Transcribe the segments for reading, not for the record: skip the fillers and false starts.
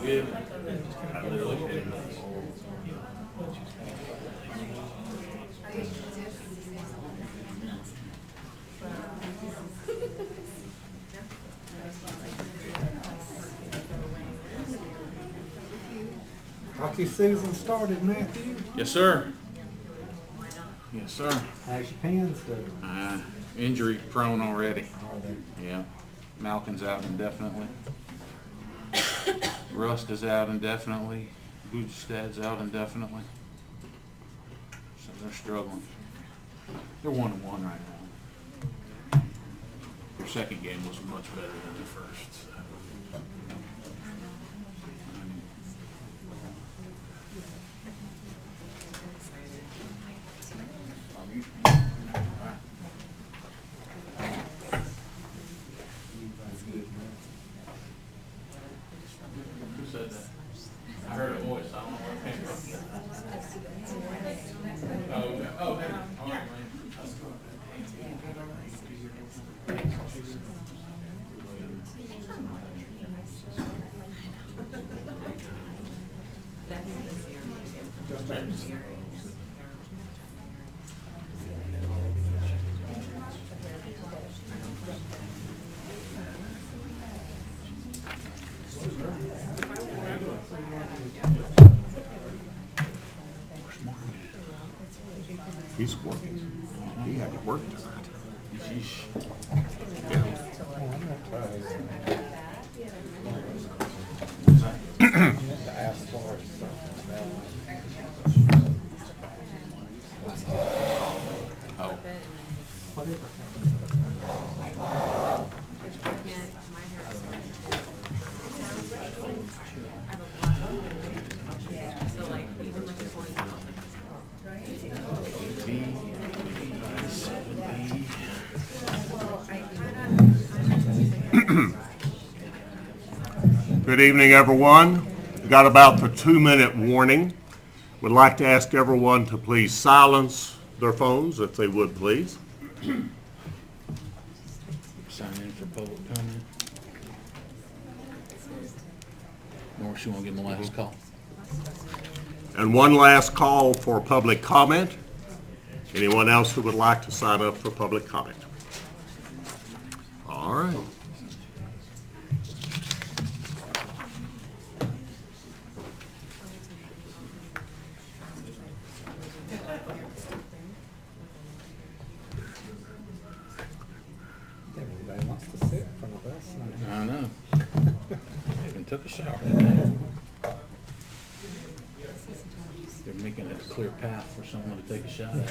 good. I literally did. Hockey season started, Matthew. Yes, sir. Yes, sir. How's your pants doing? Injury prone already. Are they? Yeah. Malkin's out indefinitely. Rust is out indefinitely. Bujstad's out indefinitely. So they're struggling. They're 1-1 right now. Their second game was much better than their first. So. Who said that? I heard a voice. I don't know where it came from. Oh, okay. Oh, hey. All right, man. He's working. He had to work tonight. Sheesh. Oh. Good evening, everyone. We got about the 2-minute warning. Would like to ask everyone to please silence their phones, if they would, please. Sign in for public comment. Norris, you want to give him a last call? And one last call for public comment. Anyone else who would like to sign up for public comment? All right. Everybody wants to sit in front of us. I know. Even took a shower. They're making a clear path for someone to take a shot at.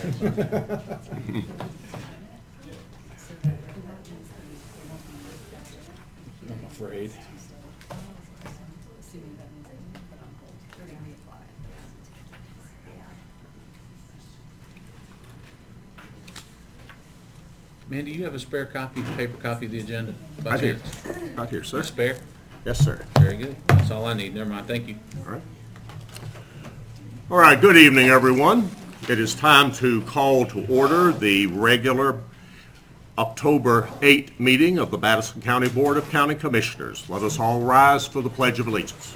I'm afraid. Man, do you have a spare copy, paper copy of the agenda? Right here. Right here, sir. A spare? Yes, sir. Very good. That's all I need. Never mind. Thank you. All right. All right, good evening, everyone. It is time to call to order the regular October 8th meeting of the Madison County Board of County Commissioners. Let us all rise for the Pledge of Allegiance.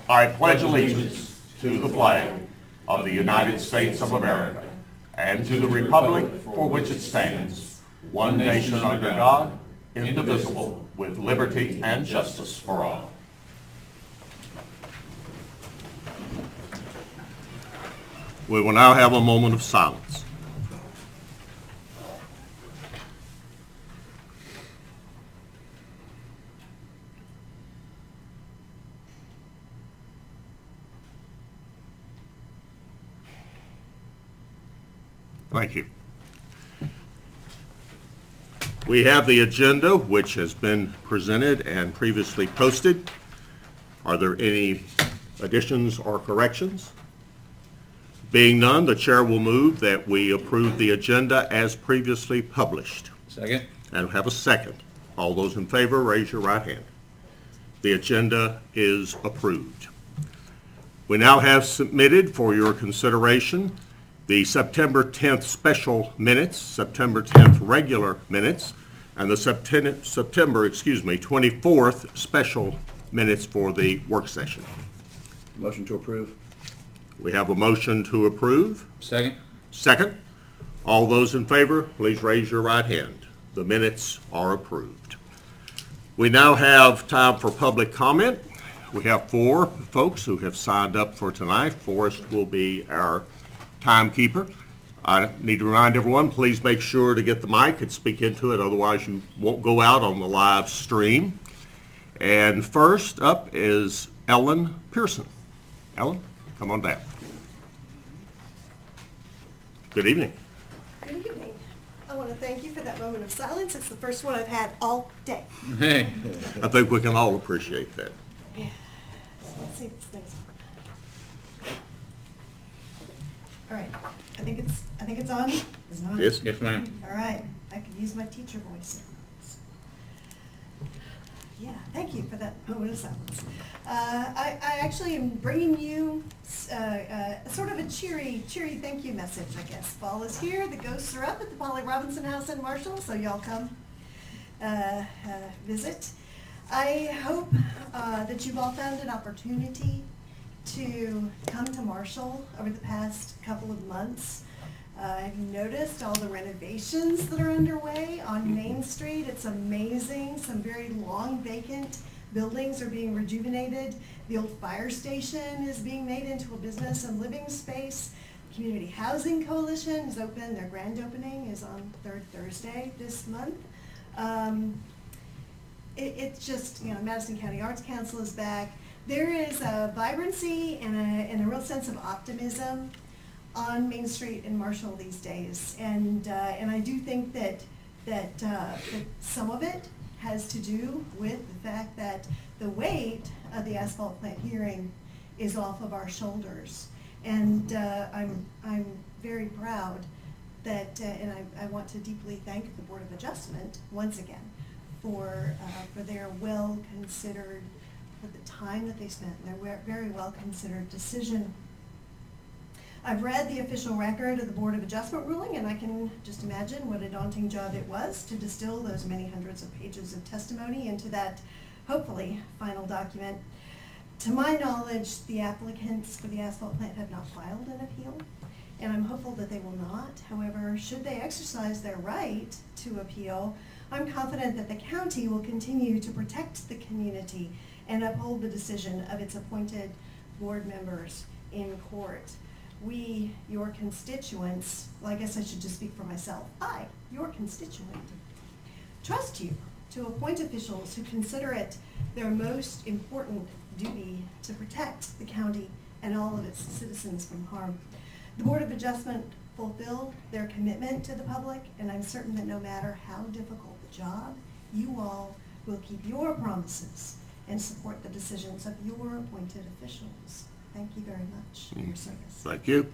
I pledge allegiance to the flag of the United States of America and to the republic for which it stands, one nation under God, indivisible, with liberty and justice for all. We will now have a moment of silence. Thank you. We have the agenda, which has been presented and previously posted. Are there any additions or corrections? Being none, the chair will move that we approve the agenda as previously published. Second. And have a second. All those in favor, raise your right hand. The agenda is approved. We now have submitted for your consideration the September 10th special minutes, September 10th regular minutes, and the September 24th special minutes for the work session. Motion to approve. We have a motion to approve. Second? Second. All those in favor, please raise your right hand. The minutes are approved. We now have time for public comment. We have 4 folks who have signed up for tonight. Forrest will be our timekeeper. I need to remind everyone, please make sure to get the mic and speak into it, otherwise you won't go out on the live stream. And first up is Ellen Pearson. Ellen, come on down. Good evening. Good evening. I want to thank you for that moment of silence. It's the first one I've had all day. Hey. I think we can all appreciate that. Yeah. Let's see if this thing's on. All right. I think it's on. Is it on? Yes? Yes, ma'am. All right. I could use my teacher voice. Yeah, thank you for that moment of silence. I actually am bringing you sort of a cheery thank you message, I guess. Fall is here, the ghosts are up at the Polly Robinson House in Marshall, so y'all come visit. I hope that you've all found an opportunity to come to Marshall over the past couple of months. I've noticed all the renovations that are underway on Main Street. It's amazing. Some very long vacant buildings are being rejuvenated. The old fire station is being made into a business and living space. Community Housing Coalition is open. Their grand opening is on 3rd Thursday this month. It's just, Madison County Arts Council is back. There is a vibrancy and a real sense of optimism on Main Street in Marshall these days, and I do think that some of it has to do with the fact that the weight of the asphalt plant hearing is off of our shoulders, and I'm very proud that, and I want to deeply thank the Board of Adjustment once again for their well-considered, for the time that they spent, and their very well-considered decision. I've read the official record of the Board of Adjustment ruling, and I can just imagine what a daunting job it was to distill those many hundreds of pages of testimony into that, hopefully, final document. To my knowledge, the applicants for the asphalt plant have not filed an appeal, and I'm hopeful that they will not. However, should they exercise their right to appeal, I'm confident that the county will continue to protect the community and uphold the decision of its appointed board members in court. We, your constituents, well, I guess I should just speak for myself, I, your constituent, trust you to appoint officials who consider it their most important duty to protect the county and all of its citizens from harm. The Board of Adjustment fulfill their commitment to the public, and I'm certain that no matter how difficult the job, you all will keep your promises and support the decisions of your appointed officials. Thank you very much for your service. Thank you.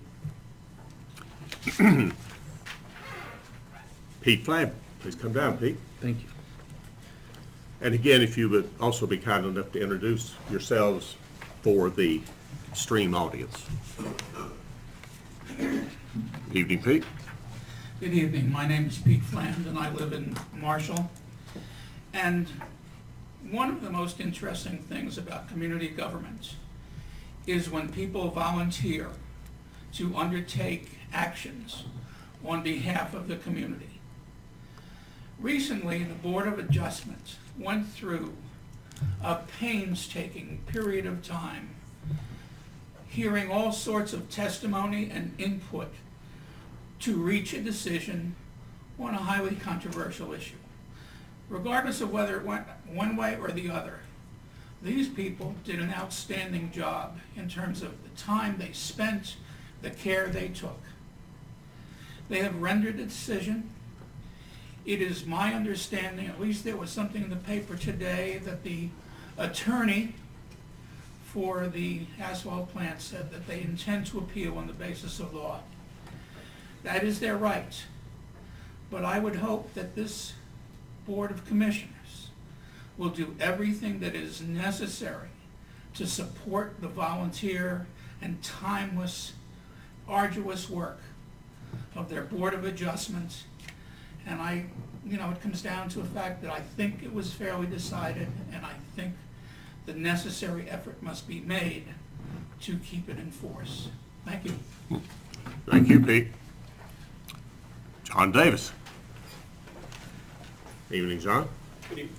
Pete Flab, please come down, Pete. Thank you. And again, if you would also be kind enough to introduce yourselves for the stream audience. Evening, Pete. Good evening. My name is Pete Fland, and I live in Marshall. And one of the most interesting things about community government is when people volunteer to undertake actions on behalf of the community. Recently, the Board of Adjustment went through a painstaking period of time hearing all sorts of testimony and input to reach a decision on a highly controversial issue. Regardless of whether it went one way or the other, these people did an outstanding job in terms of the time they spent, the care they took. They have rendered a decision. It is my understanding, at least there was something in the paper today, that the attorney for the asphalt plant said that they intend to appeal on the basis of law. That is their right. But I would hope that this Board of Commissioners will do everything that is necessary to support the volunteer and timeless, arduous work of their Board of Adjustment. And I it comes down to a fact that I think it was fairly decided, and I think the necessary effort must be made to keep it in force. Thank you. Thank you, Pete. John Davis. Evening, John. Good evening.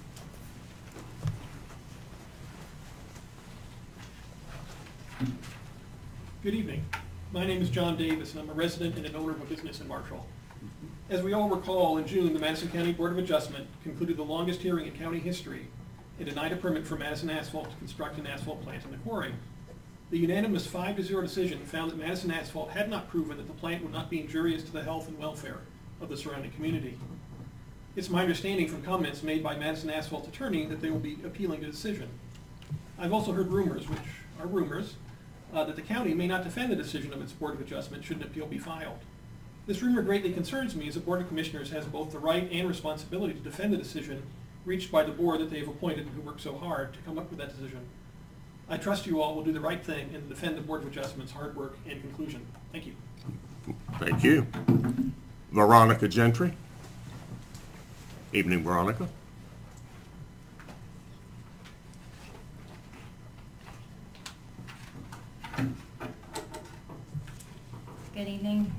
Good evening. My name is John Davis, and I'm a resident and an owner of a business in Marshall. As we all recall, in June, the Madison County Board of Adjustment concluded the longest hearing in county history and denied a permit for Madison Asphalt to construct an asphalt plant in the quarry. The unanimous 5-0 decision found that Madison Asphalt had not proven that the plant would not be injurious to the health and welfare of the surrounding community. It's my understanding from comments made by Madison Asphalt's attorney that they will be appealing the decision. I've also heard rumors, which are rumors, that the county may not defend the decision of its Board of Adjustment should an appeal be filed. This rumor greatly concerns me, as the Board of Commissioners has both the right and responsibility to defend the decision reached by the board that they have appointed and who worked so hard to come up with that decision. I trust you all will do the right thing and defend the Board of Adjustment's hard work and conclusion. Thank you. Thank you. Veronica Gentry. Evening, Veronica. Good evening.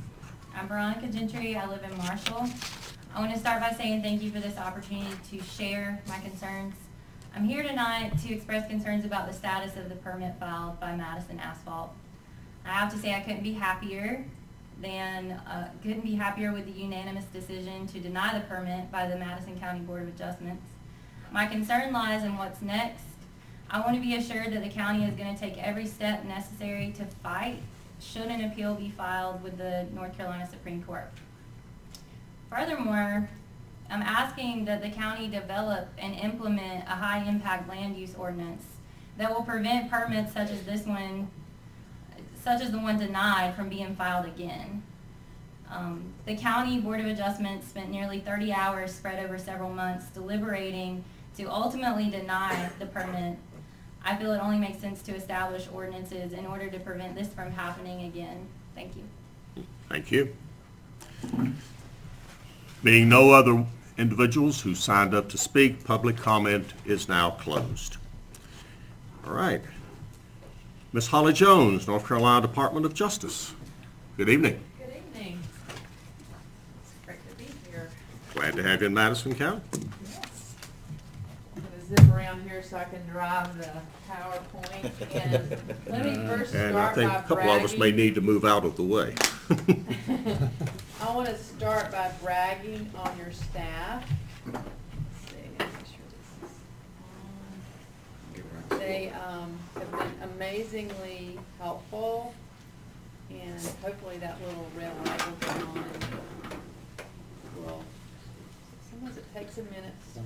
I'm Veronica Gentry. I live in Marshall. I want to start by saying thank you for this opportunity to share my concerns. I'm here tonight to express concerns about the status of the permit filed by Madison Asphalt. I have to say I couldn't be happier with the unanimous decision to deny the permit by the Madison County Board of Adjustments. My concern lies in what's next. I want to be assured that the county is going to take every step necessary to fight should an appeal be filed with the North Carolina Supreme Court. Furthermore, I'm asking that the county develop and implement a high-impact land use ordinance that will prevent permits such as the one denied from being filed again. The County Board of Adjustment spent nearly 30 hours spread over several months deliberating to ultimately deny the permit. I feel it only makes sense to establish ordinances in order to prevent this from happening again. Thank you. Thank you. Being no other individuals who signed up to speak, public comment is now closed. All right. Ms. Holly Jones, North Carolina Department of Justice. Good evening. Good evening. It's great to be here. Glad to have you in Madison County. Yes. I'm going to zip around here so I can drive the PowerPoint. And let me first start And I think by a couple of us may bragging. need to move out of the way. I want to start by bragging on your staff. Let's see, make sure this is on. They have been amazingly helpful, and hopefully that little red light will come on. Well, sometimes it takes a minute. Do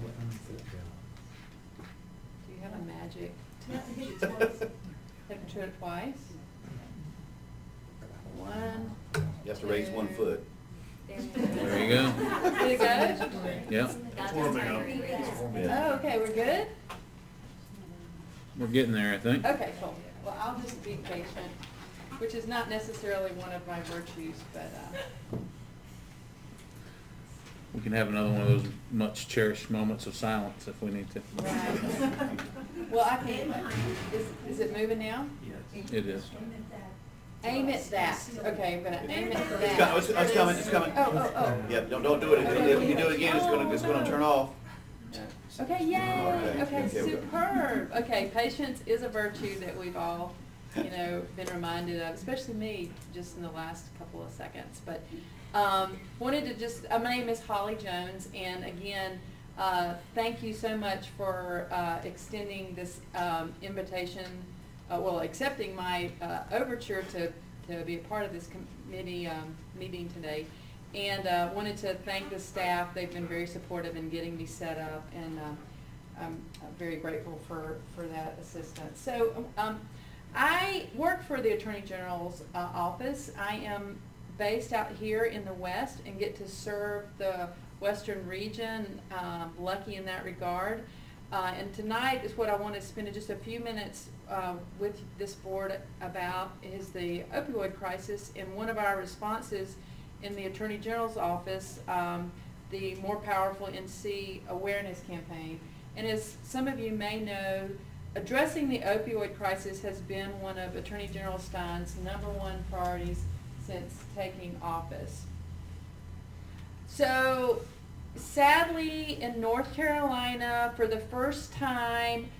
you have a magic? Do you have to hit it twice? Have to do it twice? One. You have to raise 1 foot. There There you go. Did it go? Yep, Oh, okay, we're good? we're getting there, I think. Okay, cool. Well, I'll just be patient, which is not necessarily one of my virtues, but, We can have another one of those much cherished moments of silence if we need to. right. Well, I can, is it moving now? It is. Aim at that. Okay, I'm gonna aim at It's that. coming, it's coming. Oh. Yep, don't do it. If you do it again, it's gonna turn off. Okay, yay, Okay, okay, we go. superb. Okay, patience is a virtue that we've all, been reminded of, especially me, just in the last couple of seconds. But, wanted to just, my name is Holly Jones, and again, thank you so much for, extending this, invitation, accepting my, overture to be a part of this committee, meeting today. And wanted to thank the staff. They've been very supportive in getting me set up, and I'm very grateful for that assistance. So I work for the Attorney General's office. I am based out here in the West and get to serve the Western region, lucky in that regard. And tonight is what I want to spend just a few minutes with this board about is the opioid crisis. And one of our responses in the Attorney General's office the More Powerful NC awareness campaign. And as some of you may know, addressing the opioid crisis has been one of Attorney General Stein's #1 priorities since taking office. So sadly, in North Carolina, for the first time,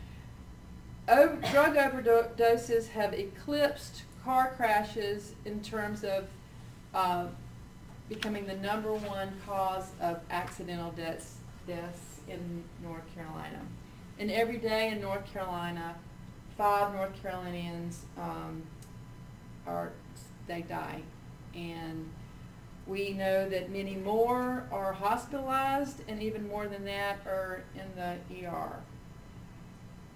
drug overdoses have eclipsed car crashes in terms of becoming the #1 cause of accidental deaths in North Carolina. And every day in North Carolina, 5 North Carolinians they die. And we know that many more are hospitalized, and even more than that are in the ER.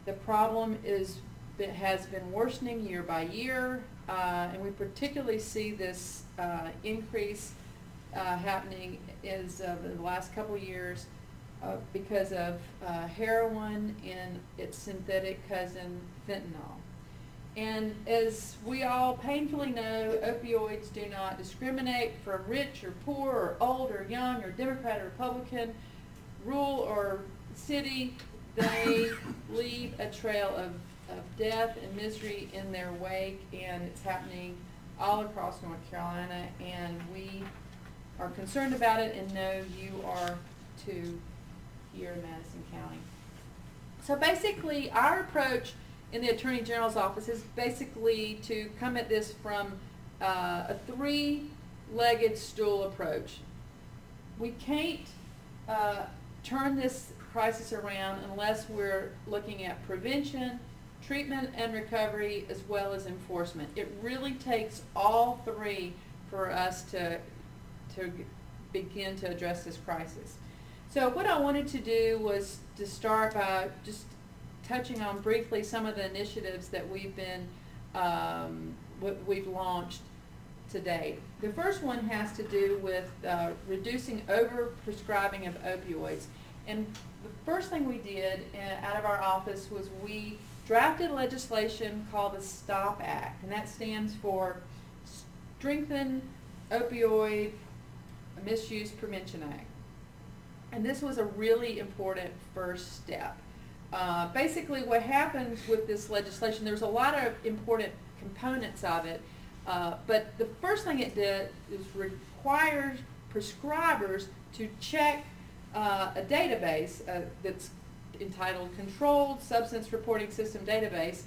The problem has been worsening year by year, and we particularly see this increase happening as of the last couple of years because of heroin and its synthetic cousin, fentanyl. And as we all painfully know, opioids do not discriminate for rich or poor or old or young or Democrat or Republican, rural or city. They leave a trail of death and misery in their wake, and it's happening all across North Carolina, and we are concerned about it and know you are too here in Madison County. So basically, our approach in the Attorney General's office is basically to come at this from a 3-legged stool approach. We can't turn this crisis around unless we're looking at prevention, treatment and recovery, as well as enforcement. It really takes all 3 for us to begin to address this crisis. So what I wanted to do was to start by just touching on briefly some of the initiatives that we've launched to date. The first one has to do with reducing over-prescribing of opioids. And the first thing we did out of our office was we drafted legislation called the STOP Act, and that stands for Strengthen Opioid Misuse Prevention Act. And this was a really important first step. Basically what happens with this legislation, there's a lot of important components of it, but the first thing it did is require prescribers to check a database that's entitled Controlled Substance Reporting System Database.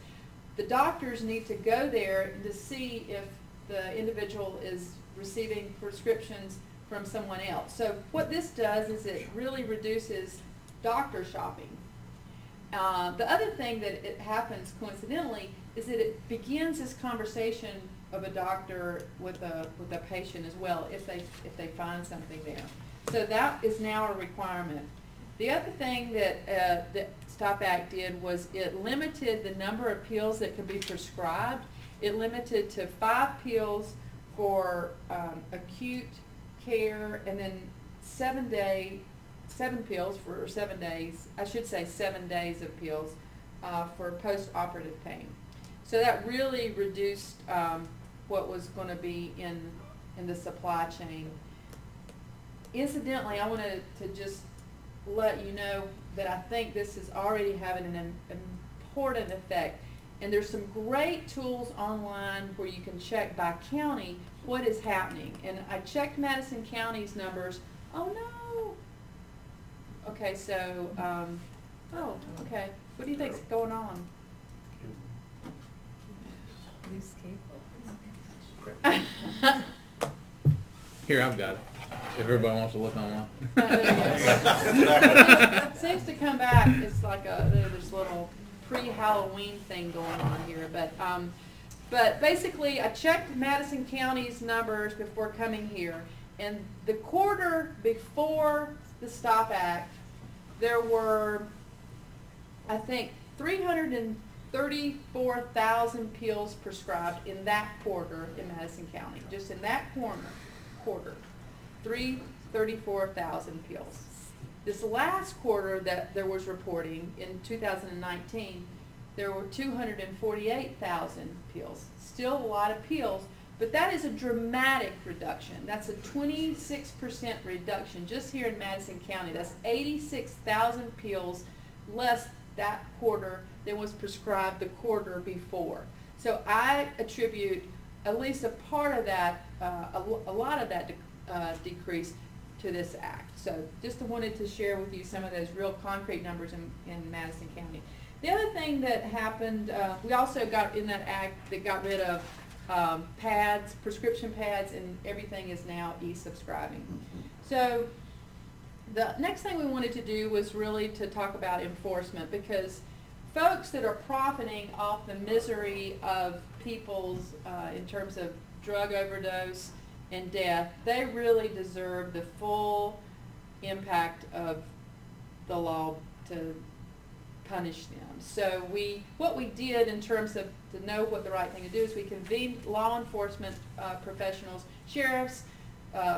The doctors need to go there to see if the individual is receiving prescriptions from someone else. So what this does is it really reduces doctor shopping. The other thing that it happens coincidentally is that it begins this conversation of a doctor with a patient as well if they find something there. So that is now a requirement. The other thing that the STOP Act did was it limited the number of pills that could be prescribed. It limited to 5 pills for acute care, and then 7 pills for 7 days. I should say 7 days of pills for post-operative pain. So that really reduced what was going to be in the supply chain. Incidentally, I wanted to just let you know that I think this is already having an important effect. And there's some great tools online where you can check by county what is happening. And I checked Madison County's numbers. Oh no! Okay, so, okay. What do you think's going on? Loose cable. Here, I've got it. If everybody wants to look online. It seems to come back. It's like this little pre-Halloween thing going on here. But basically, I checked Madison County's numbers before coming here. And the quarter before the STOP Act, there were, I think, 334,000 pills prescribed in that quarter in Madison County. Just in that quarter, 334,000 pills. This last quarter that there was reporting in 2019, there were 248,000 pills. Still a lot of pills, But that is a dramatic reduction. That's a 26% reduction just here in Madison County. That's 86,000 pills less that quarter than was prescribed the quarter before. So I attribute at least a part of that, a lot of that decrease to this act. So just wanted to share with you some of those real concrete numbers in Madison County. The other thing that happened, we also got in that act that got rid of pads, prescription pads, and everything is now e-subscribing. So the next thing we wanted to do was really to talk about enforcement, because folks that are profiting off the misery of people's, in terms of drug overdose and death, they really deserve the full impact of the law to punish them. So what we did in terms of to know what the right thing to do is we convened law enforcement professionals, sheriffs,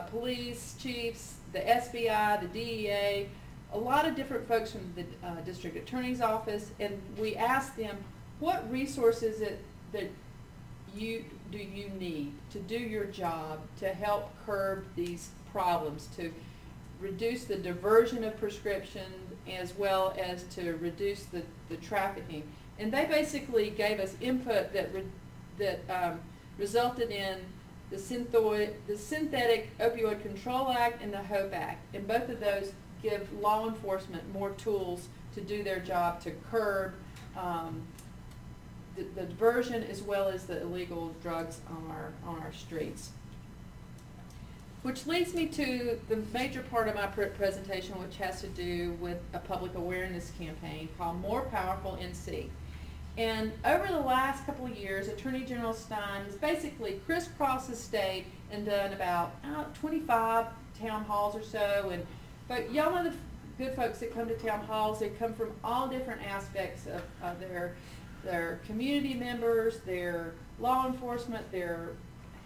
police chiefs, the SBI, the DEA, a lot of different folks from the district attorney's office, and we asked them what resources that you need to do your job to help curb these problems, to reduce the diversion of prescription as well as to reduce the trafficking. And they basically gave us input that resulted in the Synthetic Opioid Control Act and the HOPE Act. And both of those give law enforcement more tools to do their job to curb the diversion as well as the illegal drugs on our streets. Which leads me to the major part of my presentation, which has to do with a public awareness campaign called More Powerful NC. And over the last couple of years, Attorney General Stein has basically crisscrossed the state and done about 25 town halls or so. But y'all know the good folks that come to town halls. They come from all different aspects of their community members, their law enforcement, their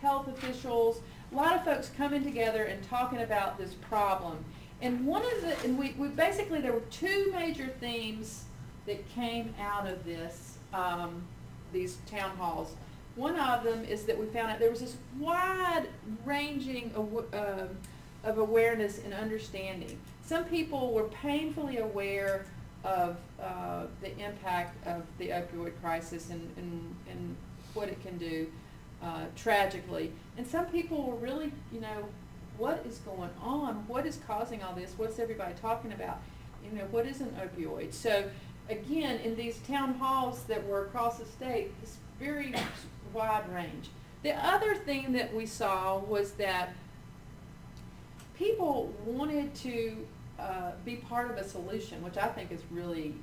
health officials. A lot of folks coming together and talking about this problem. And we basically, there were two major themes that came out of this, these town halls. One of them is that we found out there was this wide ranging of awareness and understanding. Some people were painfully aware of the impact of the opioid crisis and what it can do tragically. And some people were really, what is going on? What is causing all this? What's everybody talking about? What is an opioid? So again, in these town halls that were across the state, this very wide range. The other thing that we saw was that people wanted to be part of a solution, which I think is really,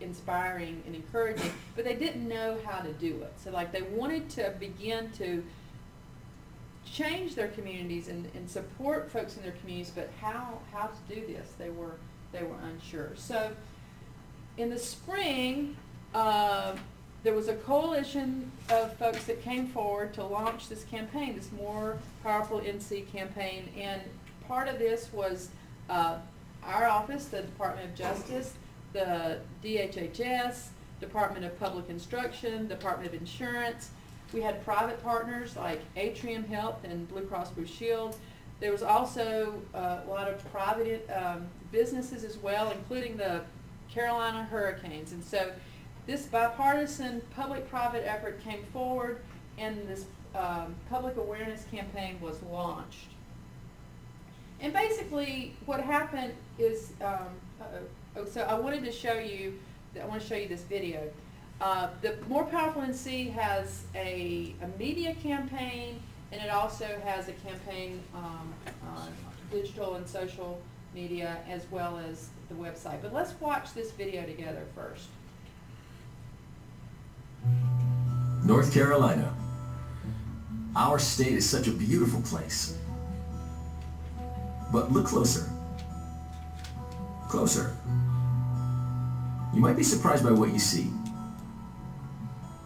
inspiring and encouraging, but they didn't know how to do it. So like they wanted to begin to change their communities and support folks in their communities, but how to do this, they were unsure. So in the spring, there was a coalition of folks that came forward to launch this campaign, this More Powerful NC campaign, and part of this was our office, the Department of Justice, the DHHS, Department of Public Instruction, Department of Insurance. We had private partners like Atrium Health and Blue Cross Blue Shield. There was also a lot of private businesses as well, including the Carolina Hurricanes. And so this bipartisan public-private effort came forward, and this public awareness campaign was launched. And basically what happened is, so I wanted to show you, this video. The More Powerful NC has a media campaign, and it also has a campaign on digital and social media as well as the website. But let's watch this video together first. North Carolina. Our state is such a beautiful place. But look closer. Closer. You might be surprised by what you see.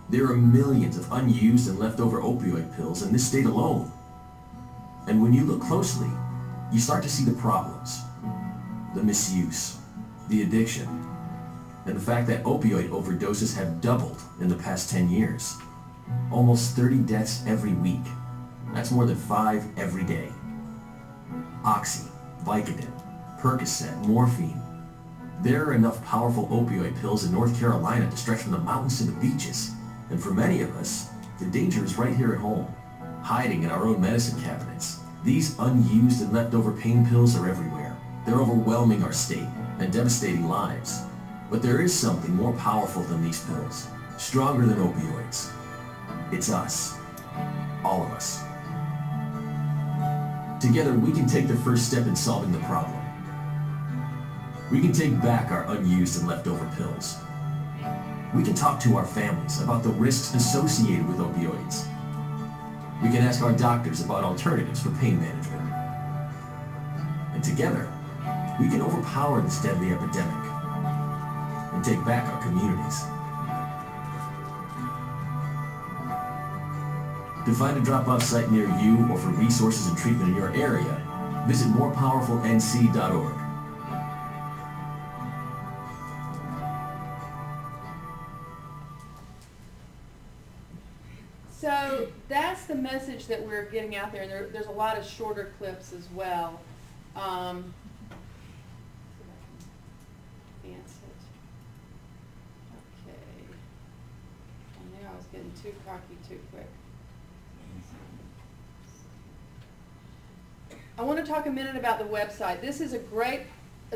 There are millions of unused and leftover opioid pills in this state alone. And when you look closely, you start to see the problems, the misuse, the addiction, and the fact that opioid overdoses have doubled in the past 10 years. Almost 30 deaths every week. That's more than 5 every day. Oxy, Vicodin, Percocet, morphine. There are enough powerful opioid pills in North Carolina to stretch from the mountains to the beaches. And for many of us, the danger is right here at home, hiding in our own medicine cabinets. These unused and leftover pain pills are everywhere. They're overwhelming our state and devastating lives. But there is something more powerful than these pills, stronger than opioids. It's us. All of us. Together, we can take the first step in solving the problem. We can take back our unused and leftover pills. We can talk to our families about the risks associated with opioids. We can ask our doctors about alternatives for pain management. And together, we can overpower this deadly epidemic and take back our communities. To find a drop-off site near you or for resources and treatment in your area, visit morepowerfulnc.org. So that's the message that we're getting out there, and there's a lot of shorter clips as well. Advance it. Okay. I knew I was getting too cocky too quick. I want to talk a minute about the website. This is a great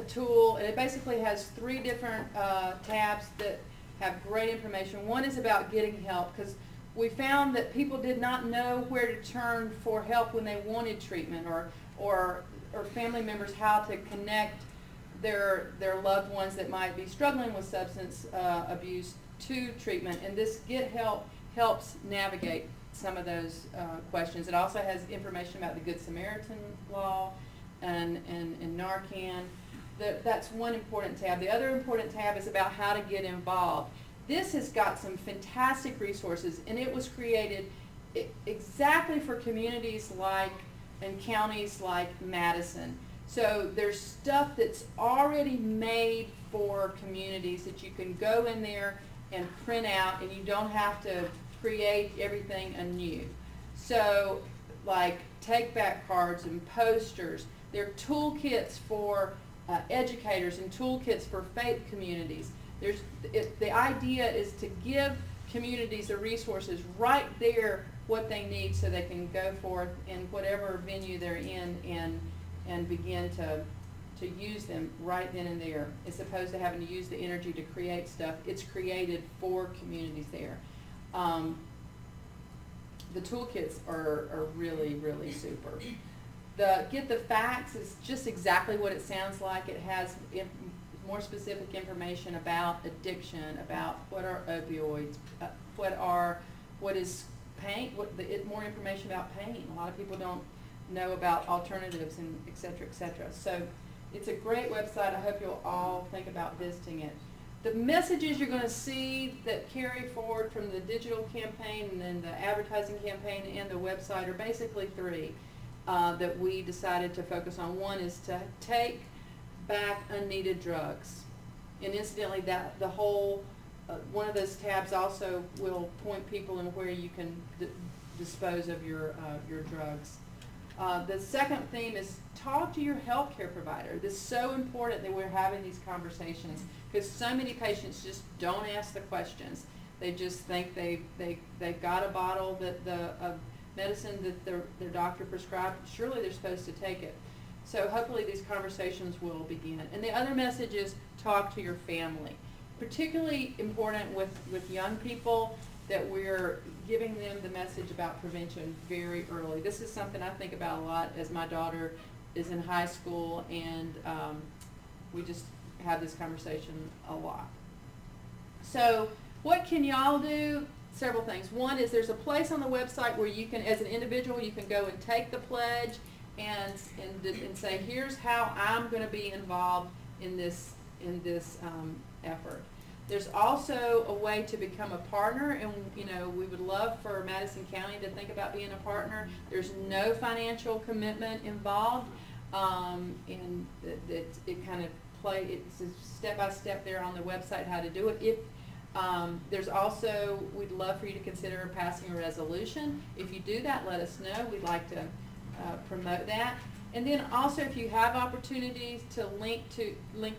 tool, and it basically has 3 different tabs that have great information. One is about getting help, because we found that people did not know where to turn for help when they wanted treatment, or family members how to connect their loved ones that might be struggling with substance abuse to treatment. And this Get Help helps navigate some of those questions. It also has information about the Good Samaritan law and Narcan. That's one important tab. The other important tab is about how to get involved. This has got some fantastic resources, and it was created exactly for communities like and counties like Madison. So there's stuff that's already made for communities that you can go in there and print out, and you don't have to create everything anew. So like take-back cards and posters. There are toolkits for educators and toolkits for faith communities. The idea is to give communities the resources right there, what they need, so they can go forth in whatever venue they're in and begin to use them right then and there, as opposed to having to use the energy to create stuff. It's created for communities there. The toolkits are really, really super. The Get the Facts is just exactly what it sounds like. It has more specific information about addiction, about what are opioids, what is pain, more information about pain. A lot of people don't know about alternatives, and et cetera, et cetera. So it's a great website. I hope you'll all think about visiting it. The messages you're going to see that carry forward from the digital campaign and then the advertising campaign and the website are basically 3 that we decided to focus on. One is to take back unneeded drugs. And incidentally, that the whole one of those tabs also will point people in where you can dispose of your drugs. The second theme is talk to your healthcare provider. This is so important that we're having these conversations, because so many patients just don't ask the questions. They just think they've got a bottle of medicine that their doctor prescribed. Surely they're supposed to take it. So hopefully these conversations will begin. And the other message is talk to your family. Particularly important with young people, that we're giving them the message about prevention very early. This is something I think about a lot as my daughter is in high school, and we just have this conversation a lot. So what can y'all do? Several things. One is there's a place on the website where you can, as an individual, you can go and take the pledge and say, here's how I'm going to be involved in this effort. There's also a way to become a partner, and we would love for Madison County to think about being a partner. There's no financial commitment involved, and it kind of it's a step by step there on the website how to do it. There's also, we'd love for you to consider passing a resolution. If you do that, let us know. We'd like to promote that. And then also, if you have opportunities to link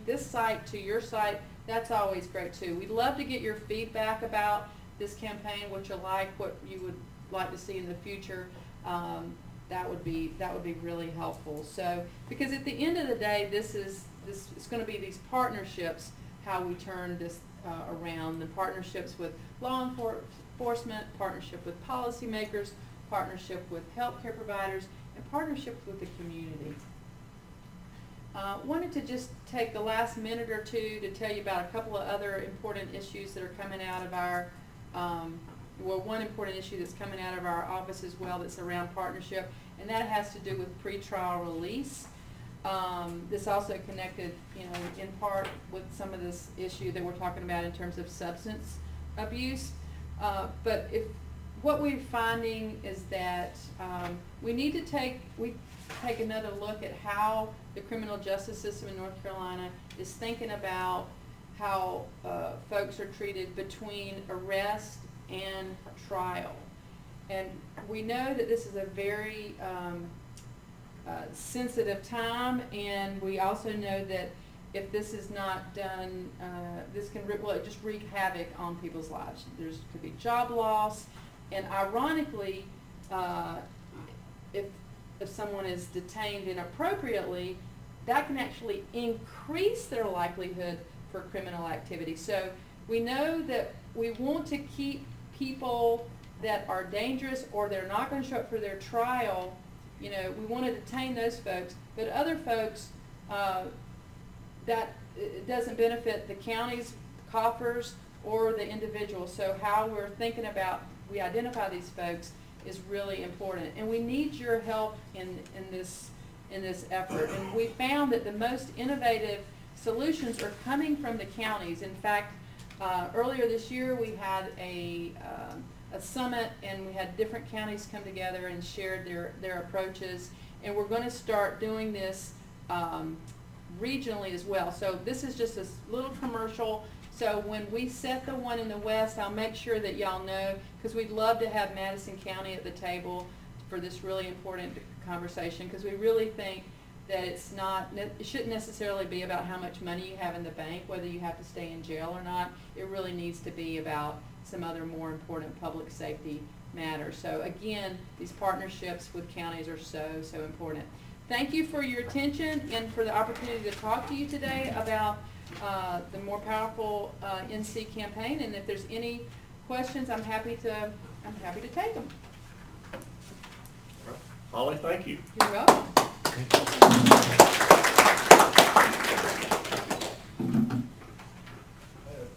this site to your site, that's always great too. We'd love to get your feedback about this campaign, what you like, what you would like to see in the future. That would be really helpful. So, because at the end of the day, it's going to be these partnerships, how we turn this around. The partnerships with law enforcement, partnership with policymakers, partnership with healthcare providers, and partnership with the community. Wanted to just take the last minute or two to tell you about a couple of other important issues that are coming out of our, one important issue that's coming out of our office as well that's around partnership, and that has to do with pretrial release. This also connected, in part with some of this issue that we're talking about in terms of substance abuse. But what we're finding is that we need to take another look at how the criminal justice system in North Carolina is thinking about how folks are treated between arrest and trial. And we know that this is a very sensitive time, and we also know that if this is not done, this can just wreak havoc on people's lives. There's could be job loss, and ironically, if someone is detained inappropriately, that can actually increase their likelihood for criminal activity. So we know that we want to keep people that are dangerous or they're not going to show up for their trial. We want to detain those folks, but other folks, that it doesn't benefit the county's coffers or the individual. So how we're thinking about, we identify these folks is really important, and we need your help in this effort. And we found that the most innovative solutions are coming from the counties. In fact, earlier this year we had a summit, and we had different counties come together and shared their approaches, and we're going to start doing this regionally as well. So this is just a little commercial. So when we set the one in the West, I'll make sure that y'all know, because we'd love to have Madison County at the table for this really important conversation, because we really think that it shouldn't necessarily be about how much money you have in the bank, whether you have to stay in jail or not. It really needs to be about some other more important public safety matters. So again, these partnerships with counties are so important. Thank you for your attention and for the opportunity to talk to you today about the More Powerful NC campaign. And if there's any questions, I'm happy to take them. Holly, thank you. You're welcome. I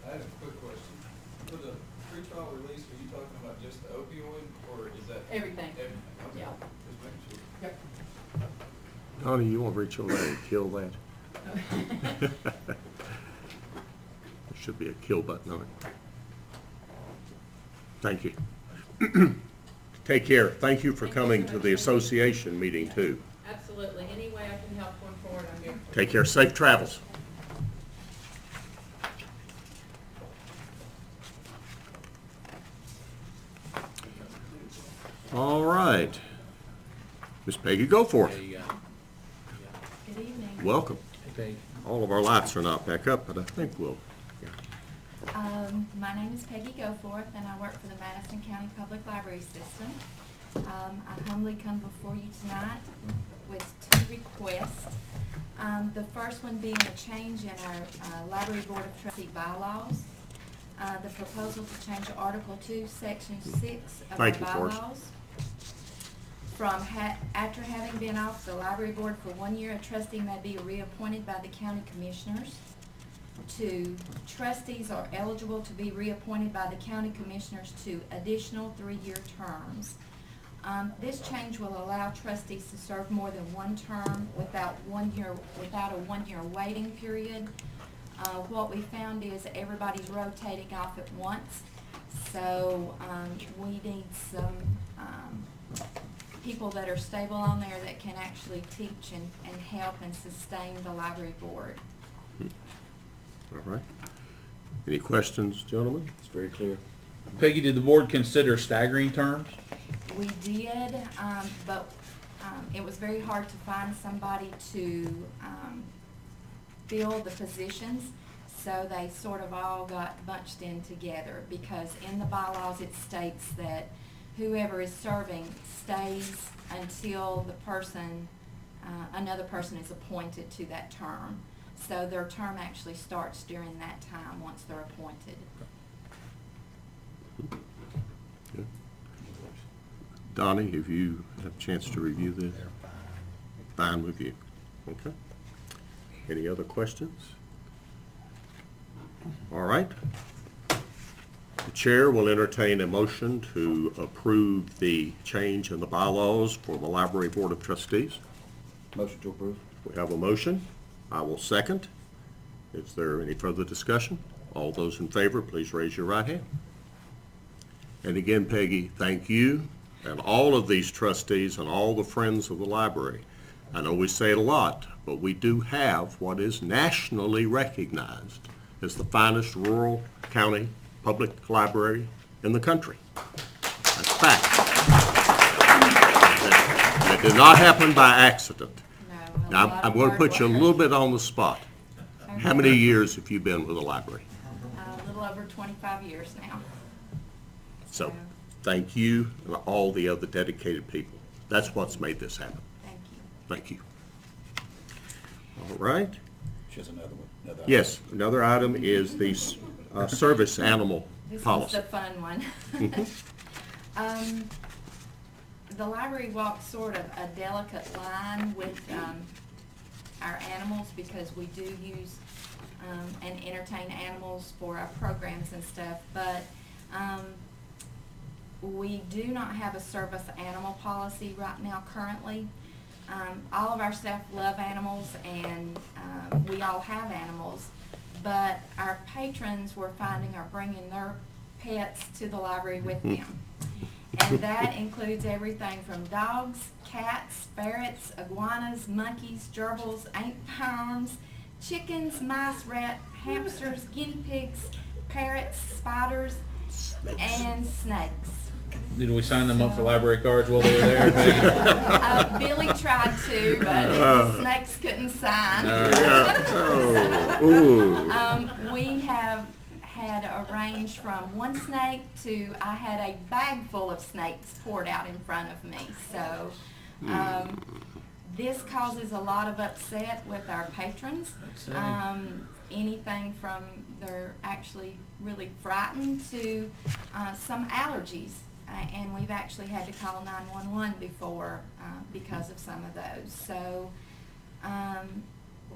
had a quick question. For the pretrial release, are you talking about just the opioid, or is that Everything. Everything. Okay. Yeah. Just making sure. Yep. Donny, you want to reach over there and kill that? There should be a kill button on it. Thank you. Take care. Thank you for coming to the association meeting too. Absolutely. Any way I can help going forward, I'm here. Take care. Safe travels. All right. Miss Peggy, Goforth. Good evening. Welcome. All of our lights are not back up, but I think we'll. My name is Peggy Goforth, and I work for the Madison County Public Library System. I humbly come before you tonight with two requests. The first one being a change in our Library Board of Trustee bylaws. The proposal to change Article 2, Section 6 of our Thank you, Forrest. bylaws. From after having been off the Library Board for 1 year, a trustee may be reappointed by the county commissioners. 2, trustees are eligible to be reappointed by the county commissioners to additional 3-year terms. This change will allow trustees to serve more than one term without a 1 year waiting period. What we found is that everybody's rotating off at once, so we need some people that are stable on there that can actually teach and help and sustain the library board. All right. Any questions, gentlemen? It's very clear. Peggy, did the board consider staggering terms? We did, but it was very hard to find somebody to fill the positions, so they sort of all got bunched in together, because in the bylaws it states that whoever is serving stays until the person, another person is appointed to that term. So their term actually starts during that time once they're appointed. Okay. Donny, have you had a chance to review this? They're Fine with you. Okay. Any other questions? All right. The chair will entertain a motion to approve the change in the bylaws for the Library Board of Trustees. Motion to approve. We have a motion. I will second. Is there any further discussion? All those in favor, please raise your right hand. And again, Peggy, thank you and all of these trustees and all the friends of the library. I know we say it a lot, but we do have what is nationally recognized as the finest rural county public library in the country. That's fact. And it did not happen by accident. No, Now, I'm going to put you a little bit on the spot. How many years have you been with the library? A little over 25 years now. So, thank you and all the other dedicated people. That's what's made this happen. Thank you. Thank you. All right. She has another one. Yes, another item is the service animal This policy. is the fun one. The library walks sort of a delicate line with our animals, because we do use and entertain animals for our programs and stuff, but we do not have a service animal policy right now currently. All of our staff love animals, and we all have animals, but our patrons we're finding are bringing their pets to the library with them. And that includes everything from dogs, cats, ferrets, iguanas, monkeys, gerbils, ant farms, chickens, mice, rat, hamsters, guinea pigs, parrots, spiders, and snakes. Did we sign them up for library cards while they were there, Peggy? Billy tried to, but the snakes couldn't sign. We have had arranged from one snake to I had a bag full of snakes poured out in front of me. So this causes a lot of upset with our patrons. Anything from they're actually really frightened to some allergies. And we've actually had to call 911 before because of some of those. So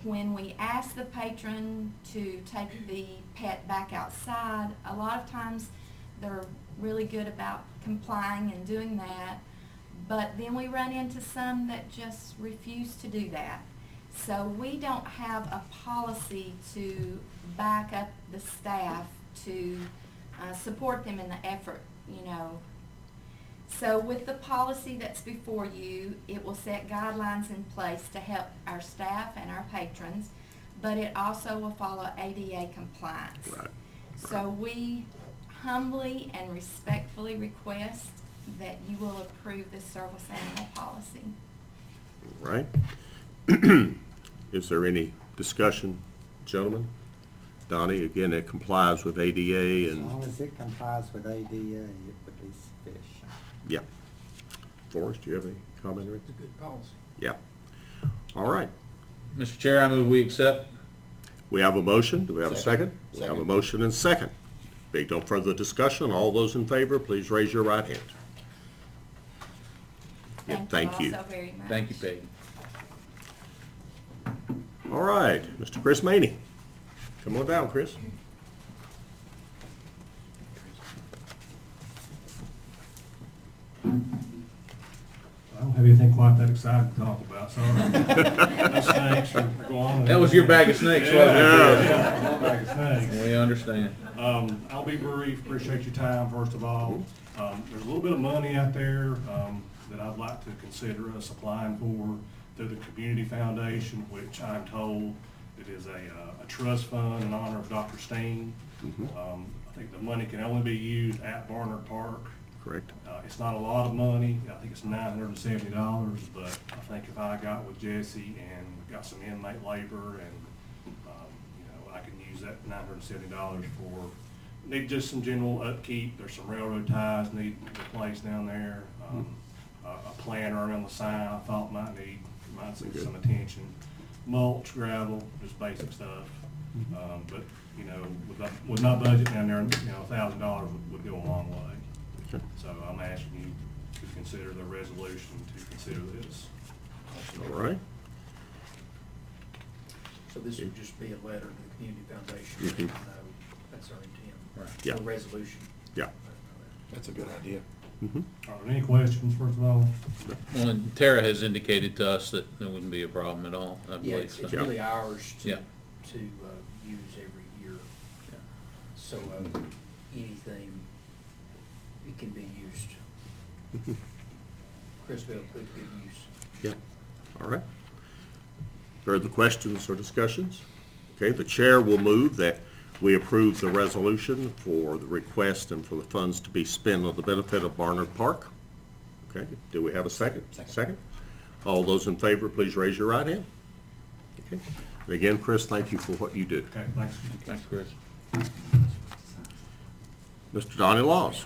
when we ask the patron to take the pet back outside, a lot of times they're really good about complying and doing that. But then we run into some that just refuse to do that. So we don't have a policy to back up the staff to support them in the effort, you know. So with the policy that's before you, it will set guidelines in place to help our staff and our patrons, but it also will follow ADA compliance. Right. So we humbly and respectfully request that you will approve this service animal policy. All right. Is there any discussion, gentlemen? Donnie, again, it complies with ADA As and, long as it complies with ADA, it would be sufficient. yeah. Forrest, do you have any comment? It's a good policy. Yeah. All right. Mr. Chair, I move we accept. We have a motion. Do we have a second? We have a Second. motion and second. Being no further discussion, all those in favor, please raise your right hand. Yeah, thank you. Also very much. Thank you, Peggy. All right, Mr. Chris Maney. Come on down, Chris. I don't have anything quite that exciting to talk about, sorry. No snakes or go on. That was your bag of snakes, wasn't it? Yeah, my bag of snakes. We understand. I'll be brief, appreciate your time, first of all. There's a little bit of money out there that I'd like to consider us applying for through the Community Foundation, which I'm told it is a trust fund in honor of Dr. Steen. I think the money can only be used at Barnard Park. Correct. It's not a lot of money. I think it's $970, but I think if I got with Jesse and got some inmate labor and, I can use that $970 for, need just some general upkeep. There's some railroad ties need replaced down there. A planter around the sign I thought might need some attention. Mulch, gravel, just basic stuff. But, with my budget down there, $1,000 would go a long way. Okay. So I'm asking you to consider the resolution to consider this. All right. So this would just be a letter to the Community Foundation. Mhm. That's our intent. Right. Yeah. No resolution. Yeah. That's a good idea. Mhm. Are there any questions, first of all? Well, and Tara has indicated to us that there wouldn't be a problem at all, I Yeah, believe. it's so. really ours Yeah. to use every year. Yeah. So anything, it can be used. Chrisville put good use. Yeah. All right. Further questions or discussions? Okay, the chair will move that we approve the resolution for the request and for the funds to be spent on the benefit of Barnard Park. Okay, do we have a second? Second. All those in favor, please raise your right hand. Okay. And again, Chris, thank you for what you do. Okay, thanks. Thanks, Chris. Mr. Donny Laws.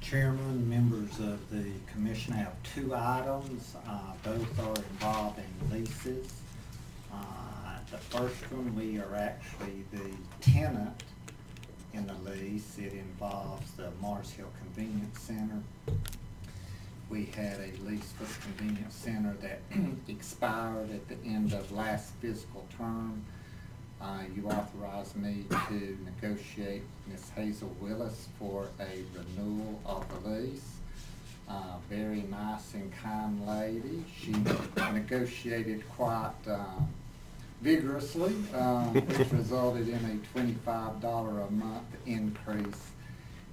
Chairman, members of the commission, I have two items. Both are involving leases. The first one, we are actually the tenant in the lease. It involves the Mars Hill Convenience Center. We had a lease for the convenience center that expired at the end of last fiscal term. You authorized me to negotiate Ms. Hazel Willis for a renewal of the lease. Very nice and kind lady. She negotiated quite vigorously, which resulted in a $25 a month increase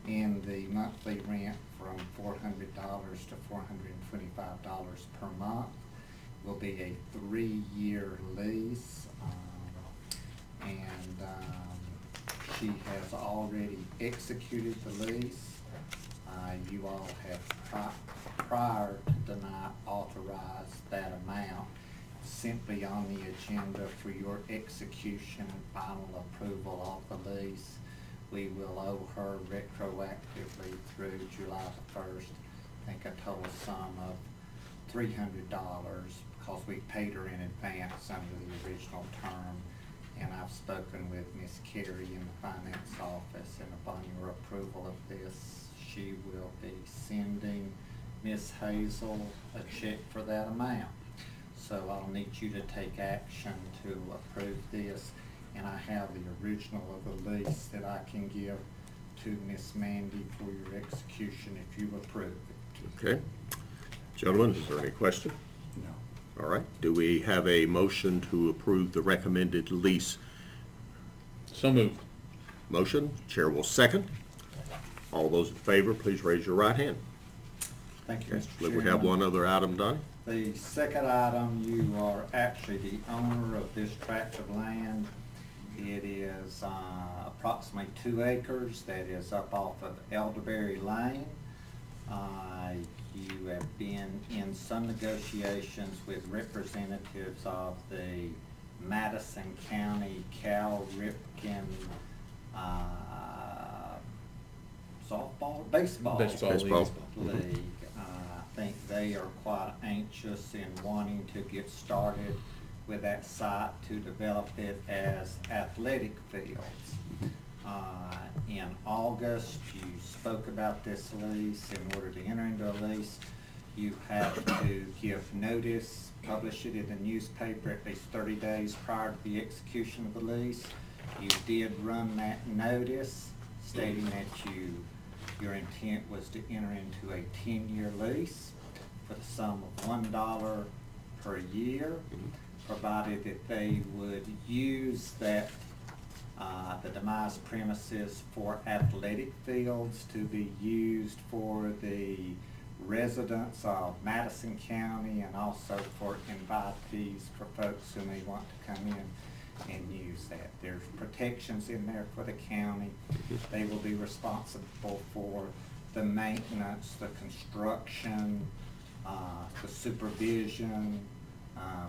in the monthly rent from $400 to $425 per month. Will be a 3-year lease. And she has already executed the lease. You all have prior to tonight authorized that amount. Simply on the agenda for your execution and final approval of the lease. We will owe her retroactively through July the 1st, I think a total sum of $300 because we paid her in advance under the original term. And I've spoken with Ms. Carey in the finance office, and upon your approval of this, she will be sending Ms. Hazel a check for that amount. So I'll need you to take action to approve this, and I have the original of the lease that I can give to Ms. Mandy for your execution if you approve it. Okay. Gentlemen, is there any question? No. All right. Do we have a motion to approve the recommended lease? So moved. Motion. Chair will second. All those in favor, please raise your right hand. Thank you, Okay. Mr. Chairman. We have one other item, Donnie. The second item, you are actually the owner of this tract of land. It is approximately 2 acres that is up off of Elderberry Lane. You have been in some negotiations with representatives of the Madison County Cal Ripken baseball league. I think they are quite anxious in wanting to get started with that site to develop it as athletic fields. In August, you spoke about this lease. In order to enter into a lease, you have to give notice, publish it in the newspaper at least 30 days prior to the execution of the lease. You did run that notice stating that your intent was to enter into a 10-year lease for the sum of $1 per year, provided that they would use that the demised premises for athletic fields to be used for the residents of Madison County and also for invitees, for folks who may want to come in and use that. There's protections in there for the county. They will be responsible for the maintenance, the construction, the supervision.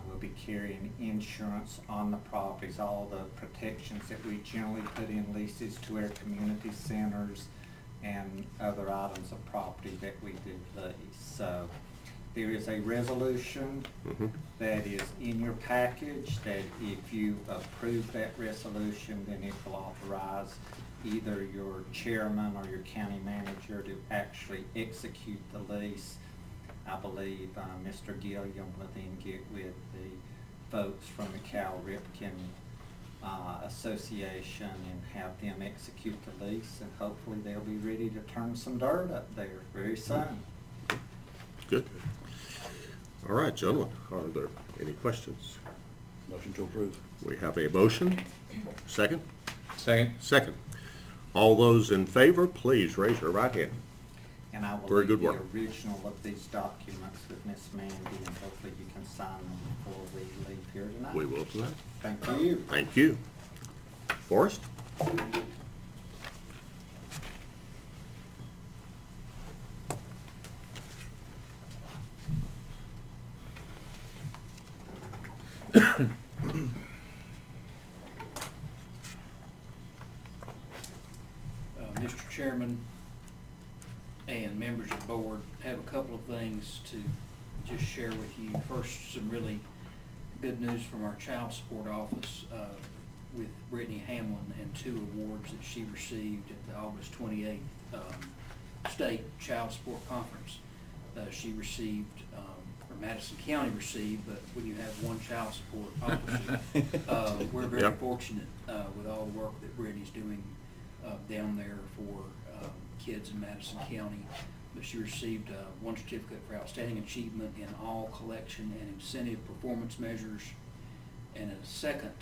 We'll be carrying insurance on the properties, all the protections that we generally put in leases to our community centers and other items of property that we do lease. So there is a resolution that is in your package that if you approve that resolution, then it will authorize either your chairman or your county manager to actually execute the lease. I believe Mr. Gilliam will then get with the folks from the Cal Ripken Association and have them execute the lease, and hopefully they'll be ready to turn some dirt up there very soon. Good. All right, gentlemen, are there any questions? Motion to approve. We have a motion. Second? Second. Second. All those in favor, please raise your right hand. And I will Very leave good the work. original of these documents with Miss Mandy, and hopefully you can sign them before we leave here tonight. We will do that. Thank you. Thank you. Forrest? Mr. Chairman and members of the board, have a couple of things to just share with you. First, some really good news from our child support office with Brittany Hamlin and 2 awards that she received at the August 28th State Child Support Conference. She received, or Madison County received, but when you have one child support officer, we're very fortunate with all the work that Brittany's doing down there for kids in Madison County. But she received one certificate for outstanding achievement in all collection and incentive performance measures, and a second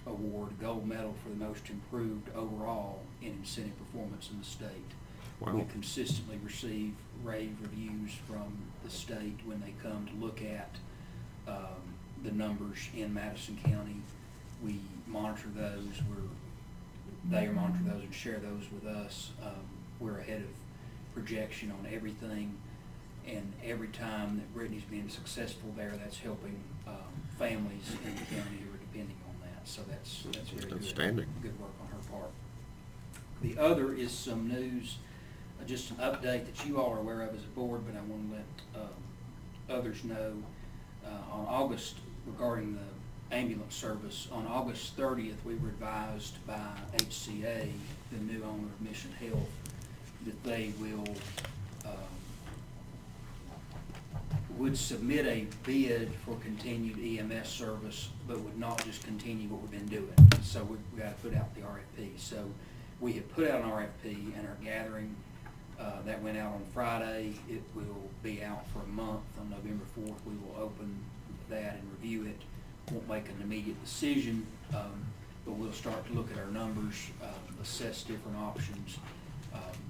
award, gold medal, for the most improved overall in incentive performance in the state. Wow. We consistently receive rave reviews from the state when they come to look at the numbers in Madison County. We monitor those. They monitor those and share those with us. We're ahead of projection on everything, and every time that Brittany's been successful there, that's helping families in the county who are depending on that. So that's very outstanding. Good work on her part. The other is some news, just an update that you all are aware of as a board, but I want to let others know. On August, regarding the ambulance service, on August 30th, we were advised by HCA, the new owner of Mission Health, that they would submit a bid for continued EMS service, but would not just continue what we've been doing. So we got to put out the RFP. So we have put out an RFP and are gathering. That went out on Friday. It will be out for a month. On November 4th, we will open that and review it. Won't make an immediate decision, but we'll start to look at our numbers, assess different options.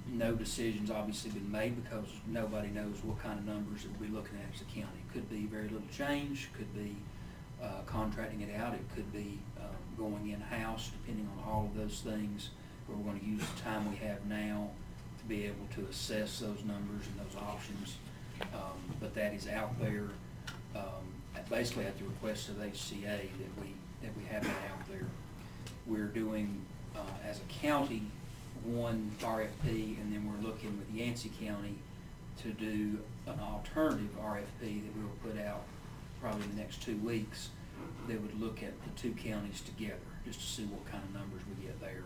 No decisions obviously been made because nobody knows what kind of numbers that we'll be looking at as a county. It could be very little change, could be contracting it out, it could be going in-house, depending on all of those things. But we're going to use the time we have now to be able to assess those numbers and those options. But that is out there, basically at the request of HCA that we have that out there. We're doing, as a county, one RFP, and then we're looking with Yancey County to do an alternative RFP that we will put out probably in the next 2 weeks that would look at the 2 counties together, just to see what kind of numbers we get there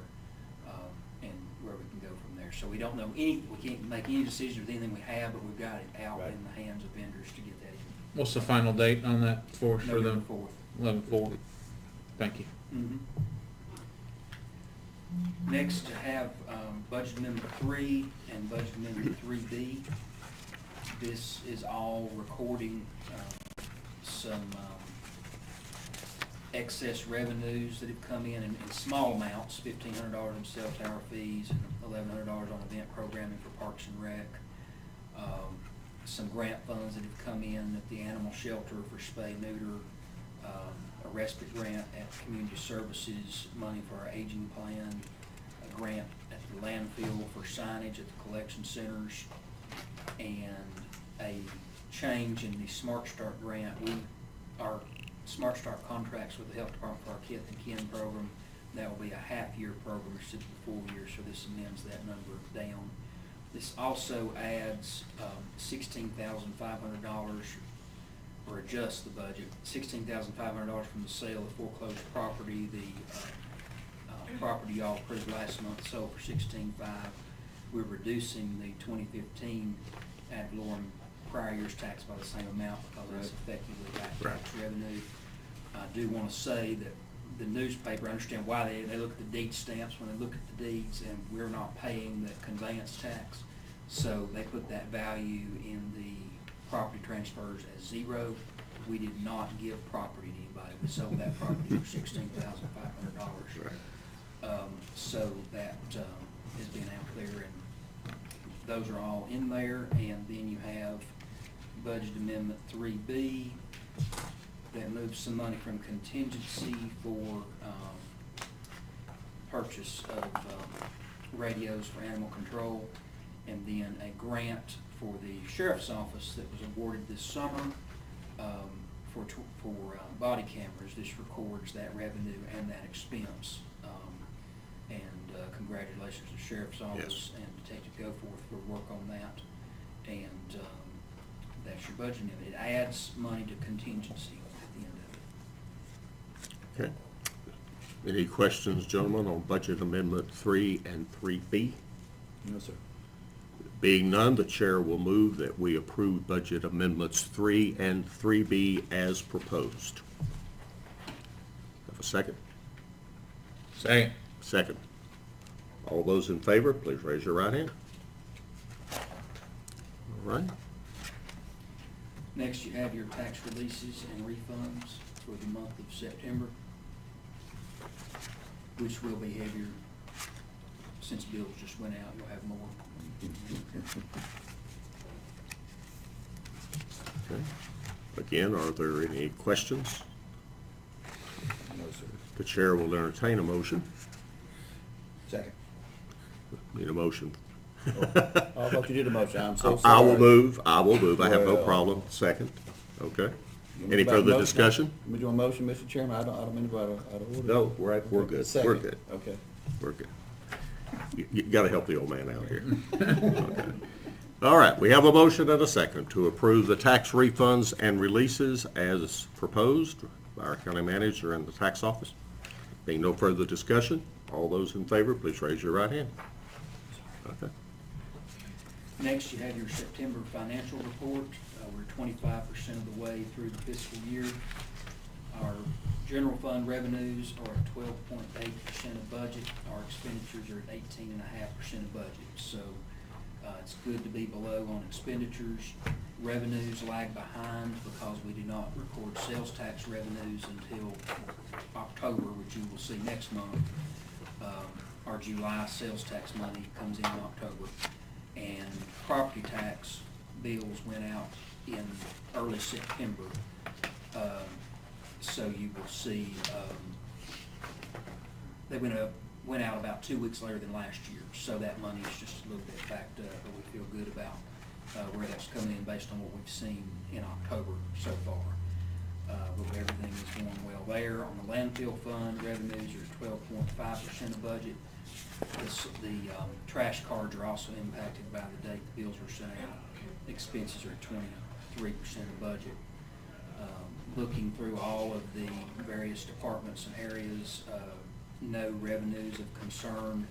and where we can go from there. So we don't know we can't make any decisions with anything we have, but we've got it out in the hands of vendors to get that in. What's the final date on that for them? November 4th. 11/4. Thank you. Mm-hmm. Next, to have budget amendment 3 and budget amendment 3B. This is all recording some excess revenues that have come in small amounts, $1,500 in cell tower fees and $1,100 on event programming for Parks and Rec. some grant funds that have come in at the animal shelter for spay, neuter, a respite grant at Community Services, money for our aging plan, a grant at the landfill for signage at the collection centers, and a change in the Smart Start grant. Our Smart Start contracts with the health department for our Kith and Kin program, that will be a half-year program instead of the full year, so this amends that number down. This also adds $16,500, or adjusts the budget, $16,500 from the sale of foreclosed property. The property y'all approved last month sold for $16,500. We're reducing the 2015 ad valorem prior year's tax by the same amount because that's effectively back tax revenue. I do want to say that the newspaper, I understand why they look at the deed stamps when they look at the deeds, and we're not paying the conveyance tax. So they put that value in the property transfers as zero. We did not give property to anybody. We sold that property for $16,500. So that has been out there, and those are all in there. And then you have Budget Amendment 3B that moves some money from contingency for purchase of radios for animal control, and then a grant for the sheriff's office that was awarded this summer for body cameras. This records that revenue and that expense. Congratulations to the sheriff's office and Detective Goforth for work on that. And that's your budget amendment. It adds money to contingency at the end of it. Okay. Any questions, gentlemen, on Budget Amendment 3 and 3B? No, sir. Being none, the chair will move that we approve Budget Amendments 3 and 3B as proposed. Have a second? Second. Second. All those in favor, please raise your right hand. All right. Next, you have your tax releases and refunds for the month of September, which will be heavier. Since bills just went out, you'll have more. Okay. Again, are there any questions? No, sir. The chair will entertain a motion. Second. Need a motion. I thought you did a motion. I'm so I sorry. will move. I have no Well. problem. Second. Okay. You want Any to do a further motion? discussion? Let me do a motion, Mr. Chairman. I don't mean to go out of order. No, we're good. Second. We're good. Okay. We're good. You gotta help the old man out here. Okay. All right, we have a motion and a second to approve the tax refunds and releases as proposed by our county manager and the tax office. Being no further discussion, all those in favor, please raise your right hand. Okay. Next, you have your September financial report. We're 25% of the way through the fiscal year. Our general fund revenues are at 12.8% of budget. Our expenditures are at 18.5% of budget. So it's good to be below on expenditures. Revenues lag behind because we do not record sales tax revenues until October, which you will see next month. Our July sales tax money comes in October. And property tax bills went out in early September. So you will see they went out about 2 weeks later than last year. So that money is just a little bit backed up, but we feel good about where that's coming in based on what we've seen in October so far. But everything is going well there. On the landfill fund, revenues are 12.5% of budget. The trash cards are also impacted by the date the bills are sent out. Expenses are 23% of budget. Looking through all of the various departments and areas, no revenues of concern.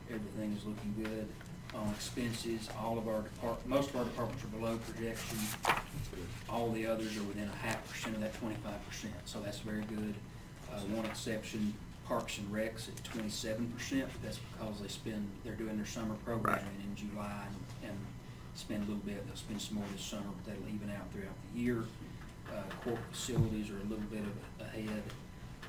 Everything is looking good. On expenses, most of our departments are below projection. All the others are within 0.5% of that 25%, so that's very good. One exception, Parks and Recs at 27%. That's because they're doing their summer programming in July and spend a little bit. They'll spend some more this summer, but that'll even out throughout the year. Corporate facilities are a little bit ahead,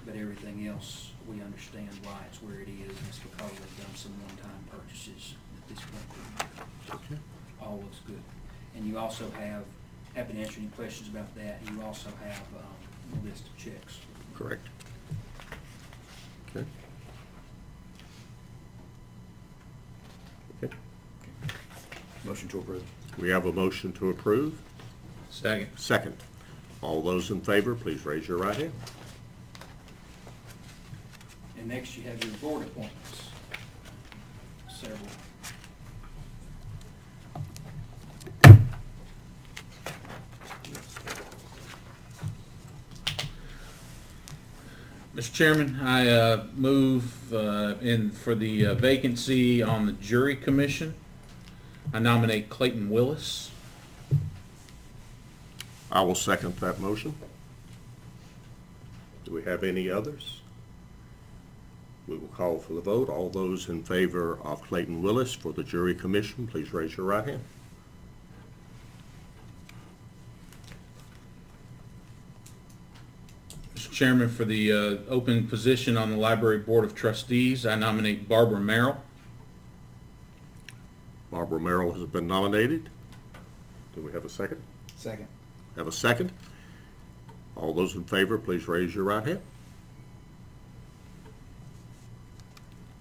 but everything else, we understand why it's where it is, and it's because they've done some one-time purchases at this point. Okay. All looks good. And you also have, happy to answer any questions about that, and you also have a list of checks. Correct. Okay. Okay. Motion to approve. We have a motion to approve. Second. Second. All those in favor, please raise your right hand. And next you have your board appointments. Several. Mr. Chairman, I move for the vacancy on the jury commission. I nominate Clayton Willis. I will second that motion. Do we have any others? We will call for the vote. All those in favor of Clayton Willis for the jury commission, please raise your right hand. Mr. Chairman, for the open position on the library board of trustees, I nominate Barbara Merrill. Barbara Merrill has been nominated. Do we have a second? Second. Have a second? All those in favor, please raise your right hand.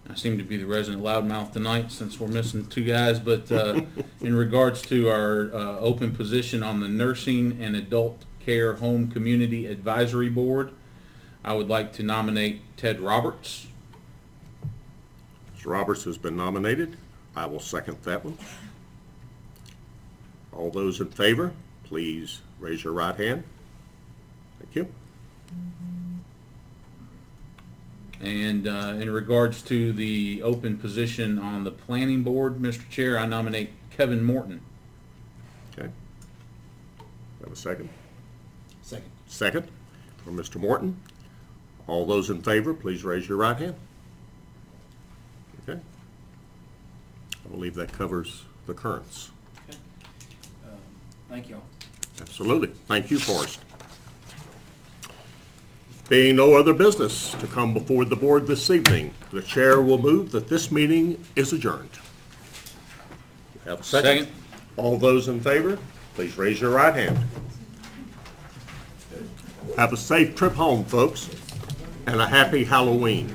I seem to be the resident loudmouth tonight since we're missing two guys, but in regards to our open position on the nursing and adult care home community advisory board, I would like to nominate Ted Roberts. Mr. Roberts has been nominated. I will second that one. All those in favor, please raise your right hand. Thank you. And in regards to the open position on the planning board, Mr. Chair, I nominate Kevin Morton. Okay. Have a second? Second. Second for Mr. Morton. All those in favor, please raise your right hand. Okay. I believe that covers the currents. Okay. Thank you all. Absolutely. Thank you, Forrest. Being no other business to come before the board this evening, the chair will move that this meeting is adjourned. Have a second? Second. All those in favor, please raise your right hand. Have a safe trip home, folks, and a happy Halloween.